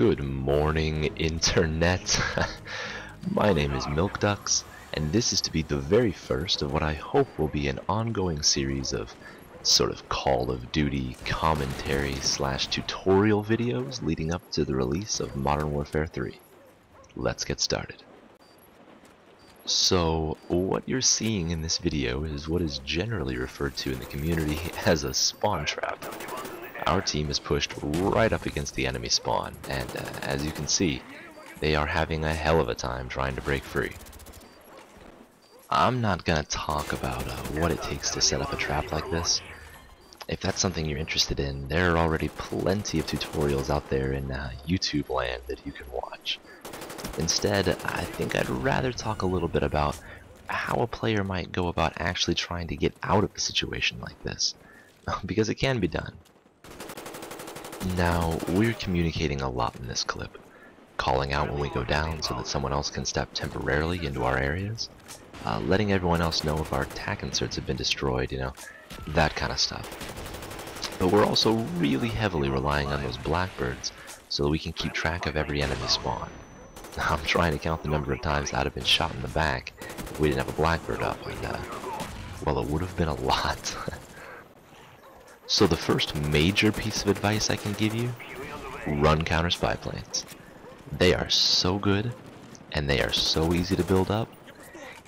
Good morning, Internet. My name is Milk Ducks, and this is to be the very first of what I hope will be an ongoing series of sort of Call of Duty commentary / tutorial videos leading up to the release of Modern Warfare 3. Let's get started. So, what you're seeing in this video is what is generally referred to in the community as a spawn trap. Our team is pushed right up against the enemy spawn, and as you can see, they are having a hell of a time trying to break free. I'm not gonna talk about what it takes to set up a trap like this. If that's something you're interested in, there are already plenty of tutorials out there in YouTube land that you can watch. Instead, I think I'd rather talk a little bit about how a player might go about actually trying to get out of a situation like this, because it can be done. Now, we're communicating a lot in this clip, calling out when we go down so that someone else can step temporarily into our areas, letting everyone else know if our attack inserts have been destroyed, you know, that kind of stuff. But we're also really heavily relying on those blackbirds so that we can keep track of every enemy spawn. I'm trying to count the number of times I'd have been shot in the back if we didn't have a blackbird up, and well, it would have been a lot. So the first major piece of advice I can give you, run counter spy planes. They are so good, and they are so easy to build up.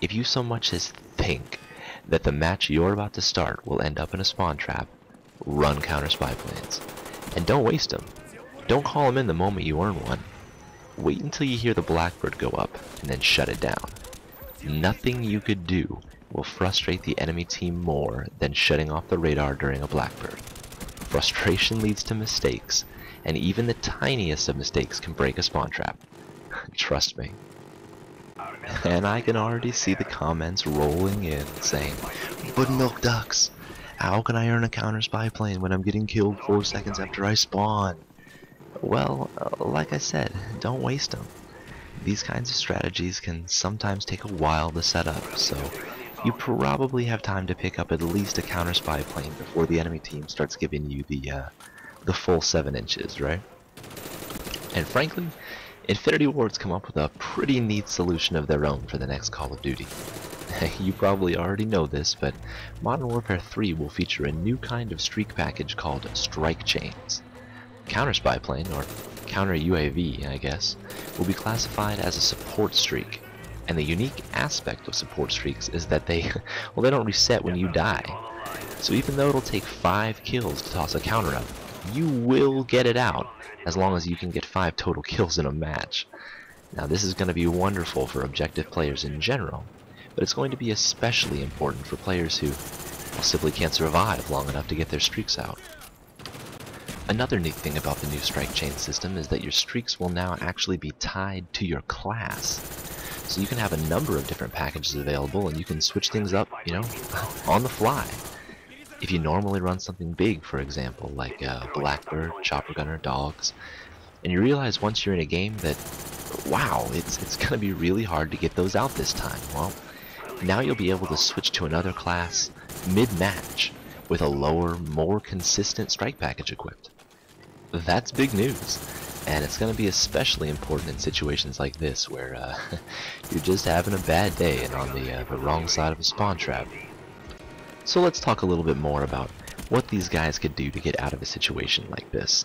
If you so much as think that the match you're about to start will end up in a spawn trap, run counter spy planes. And don't waste them. Don't call them in the moment you earn one. Wait until you hear the blackbird go up, and then shut it down. Nothing you could do will frustrate the enemy team more than shutting off the radar during a blackbird. Frustration leads to mistakes, and even the tiniest of mistakes can break a spawn trap. Trust me. And I can already see the comments rolling in saying, "But Milk Ducks, how can I earn a counter spy plane when I'm getting killed 4 seconds after I spawn?" Well, like I said, don't waste them. These kinds of strategies can sometimes take a while to set up, so you probably have time to pick up at least a counter spy plane before the enemy team starts giving you the full 7 inches, right? And frankly, Infinity Ward's come up with a pretty neat solution of their own for the next Call of Duty. You probably already know this, but Modern Warfare 3 will feature a new kind of streak package called strike chains. Counter spy plane, or counter UAV, I guess, will be classified as a support streak. And the unique aspect of support streaks is that they don't reset when you die. So even though it'll take 5 kills to toss a counter up, you will get it out as long as you can get 5 total kills in a match. Now this is going to be wonderful for objective players in general, but it's going to be especially important for players who simply can't survive long enough to get their streaks out. Another neat thing about the new strike chain system is that your streaks will now actually be tied to your class. So you can have a number of different packages available, and you can switch things up, you know, on the fly. If you normally run something big, for example, like Blackbird, Chopper Gunner, Dogs, and you realize once you're in a game that, wow, it's gonna be really hard to get those out this time, well, now you'll be able to switch to another class mid-match with a lower, more consistent strike package equipped. That's big news. And it's going to be especially important in situations like this where you're just having a bad day and on the wrong side of a spawn trap. So let's talk a little bit more about what these guys could do to get out of a situation like this.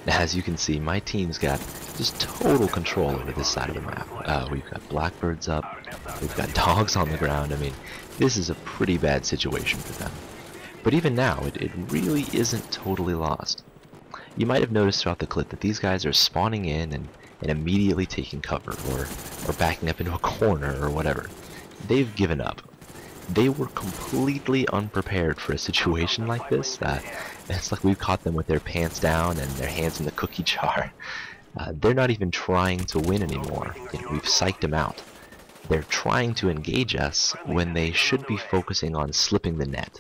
As you can see, my team's got just total control over this side of the map. We've got blackbirds up, we've got dogs on the ground. I mean, this is a pretty bad situation for them. But even now, it really isn't totally lost. You might have noticed throughout the clip that these guys are spawning in and immediately taking cover, or backing up into a corner or whatever. They've given up. They were completely unprepared for a situation like this. It's like we've caught them with their pants down and their hands in the cookie jar. They're not even trying to win anymore. We've psyched them out. They're trying to engage us when they should be focusing on slipping the net.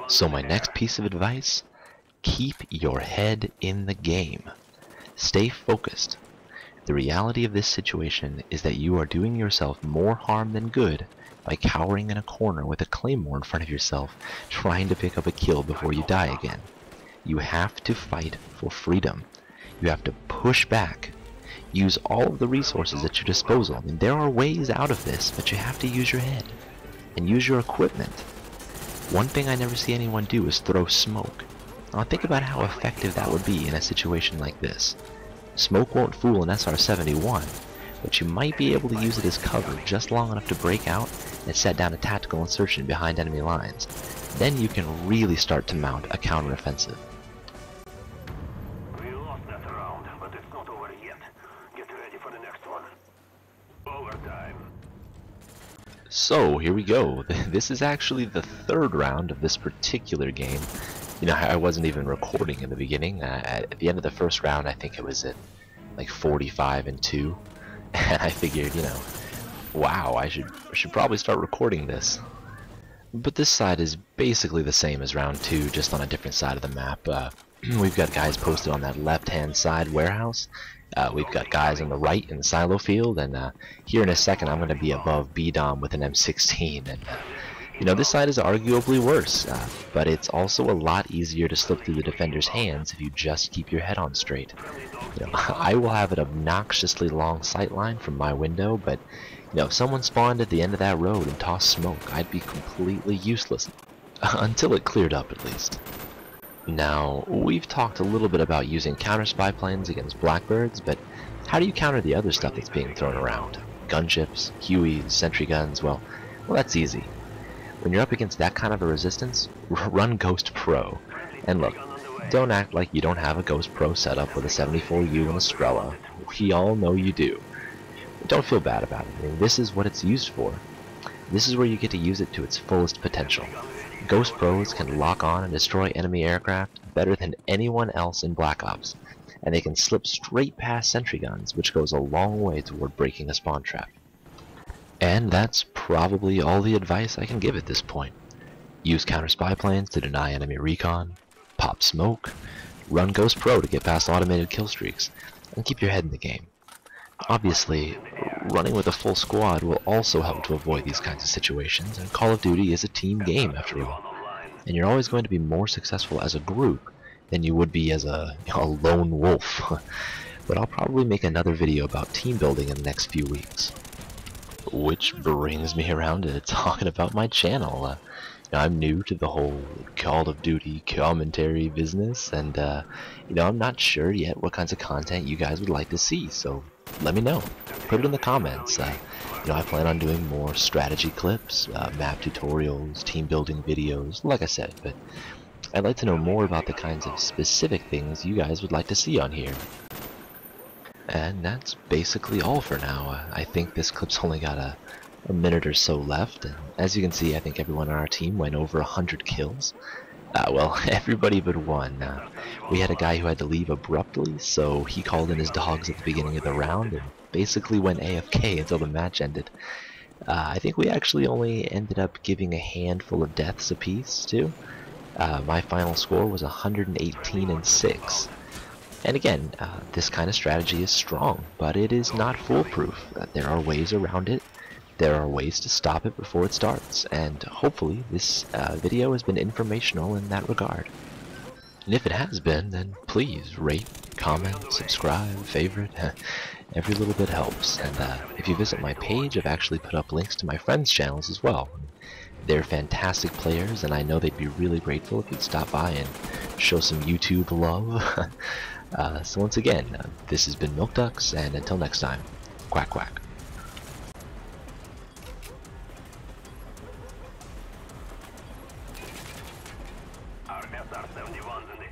So my next piece of advice: keep your head in the game. Stay focused. The reality of this situation is that you are doing yourself more harm than good by cowering in a corner with a claymore in front of yourself, trying to pick up a kill before you die again. You have to fight for freedom. You have to push back. Use all of the resources at your disposal. I mean, there are ways out of this, but you have to use your head. And use your equipment. One thing I never see anyone do is throw smoke. Now think about how effective that would be in a situation like this. Smoke won't fool an SR-71, but you might be able to use it as cover just long enough to break out and set down a tactical insertion behind enemy lines. Then you can really start to mount a counteroffensive. We lost that round, but it's not over yet. Get ready for the next one. Overtime. So here we go. This is actually the third round of this particular game. You know, I wasn't even recording in the beginning. At the end of the first round, I think it was at like 45-2, and I figured, you know, wow, I should probably start recording this. But this side is basically the same as round 2, just on a different side of the map. We've got guys posted on that left-hand side warehouse. We've got guys on the right in the silo field, and here in a second I'm going to be above B-Dom with an M16, and you know, this side is arguably worse, but it's also a lot easier to slip through the defender's hands if you just keep your head on straight. You know, I will have an obnoxiously long sight line from my window, but you know, if someone spawned at the end of that road and tossed smoke, I'd be completely useless, until it cleared up at least. Now, we've talked a little bit about using counter spy planes against blackbirds, but how do you counter the other stuff that's being thrown around? Gunships, Hueys, sentry guns, well that's easy. When you're up against that kind of a resistance, run Ghost Pro. And look, don't act like you don't have a Ghost Pro setup with a 74U and a Strela. We all know you do. But don't feel bad about it. I mean, this is what it's used for. This is where you get to use it to its fullest potential. Ghost Pros can lock on and destroy enemy aircraft better than anyone else in Black Ops. And they can slip straight past sentry guns, which goes a long way toward breaking a spawn trap. And that's probably all the advice I can give at this point. Use counter spy planes to deny enemy recon, pop smoke, run Ghost Pro to get past automated kill streaks, and keep your head in the game. Obviously, running with a full squad will also help to avoid these kinds of situations, and Call of Duty is a team game after all. And you're always going to be more successful as a group than you would be as a lone wolf. But I'll probably make another video about team building in the next few weeks. Which brings me around to talking about my channel. I'm new to the whole Call of Duty commentary business, and you know, I'm not sure yet what kinds of content you guys would like to see, so let me know. Put it in the comments. You know, I plan on doing more strategy clips, map tutorials, team building videos, like I said, but I'd like to know more about the kinds of specific things you guys would like to see on here. And that's basically all for now. I think this clip's only got a minute or so left, and as you can see, I think everyone on our team went over 100 kills. Well, everybody but one. We had a guy who had to leave abruptly, so he called in his dogs at the beginning of the round and basically went AFK until the match ended. I think we actually only ended up giving a handful of deaths apiece, too. My final score was 118-6. And again, this kind of strategy is strong, but it is not foolproof. There are ways around it. There are ways to stop it before it starts, and hopefully this video has been informational in that regard. And if it has been, then please rate, comment, subscribe, favorite. Every little bit helps. And if you visit my page, I've actually put up links to my friends' channels as well. They're fantastic players, and I know they'd be really grateful if you'd stop by and show some YouTube love. So once again, this has been Milk Ducks, and until next time, quack quack. Our SR-71s in the